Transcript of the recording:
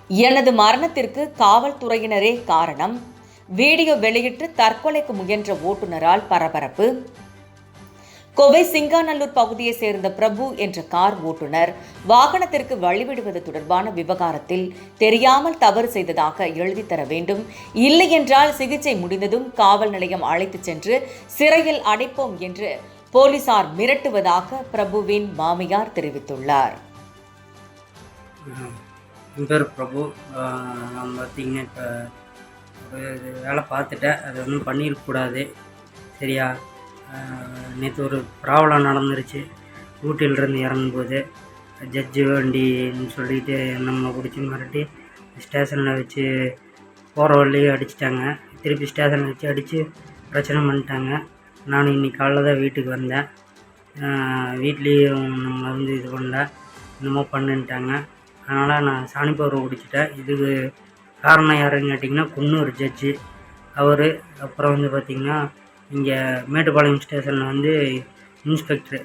எனது மரணத்திற்கு காவல்துறையினரே காரணம். வீடியோ வெளியிட்டு தற்கொலைக்கு முயன்ற ஓட்டுநரால் பரபரப்பு. கோவை சிங்காநல்லூர் பகுதியை சேர்ந்த பிரபு என்ற கார் ஓட்டுநர் வாகனத்திற்கு வழிவிடுவது தொடர்பான விவகாரத்தில் தெரியாமல் தவறு செய்ததாக எழுதி தர வேண்டும், இல்லை என்றால் சிகிச்சை முடிந்ததும் காவல் நிலையம் அழைத்துச் சென்று சிறையில் அடைப்போம் என்று போலீசார் மிரட்டுவதாக பிரபுவின் மாமியார் தெரிவித்துள்ளார். என் பேர் பிரபு. நான் பார்த்தீங்கன்னா இப்போ வேலை பார்த்துட்டேன். அது ஒன்றும் பண்ணியிருக்கக்கூடாது, சரியா? நேற்று ஒரு ப்ராப்ளம் நடந்துருச்சு. ஊட்டியிலிருந்து இறங்கும்போது ஜட்ஜு வண்டின்னு சொல்லிட்டு நம்மளை பிடிச்சி மிரட்டி ஸ்டேஷனில் வச்சு போகிற வழியே அடிச்சிட்டாங்க. திருப்பி ஸ்டேஷனில் வச்சு அடித்து பிரச்சனை பண்ணிட்டாங்க. நான் இன்றைக்கி காலைல தான் வீட்டுக்கு வந்தேன். வீட்லேயும் நம்மளை இது பண்ணல, என்னமோ பண்ணுன்ட்டாங்க. அதனால் நான் சாணி பவுடர் குடிச்சிட்டேன். இதுக்கு காரணம் யாருன்னு கேட்டிங்கன்னா குன்னூர் ஜட்ஜு அவர். அப்புறம் பார்த்திங்கன்னா இங்கே மேட்டுப்பாளையம் ஸ்டேஷனில் இன்ஸ்பெக்டரு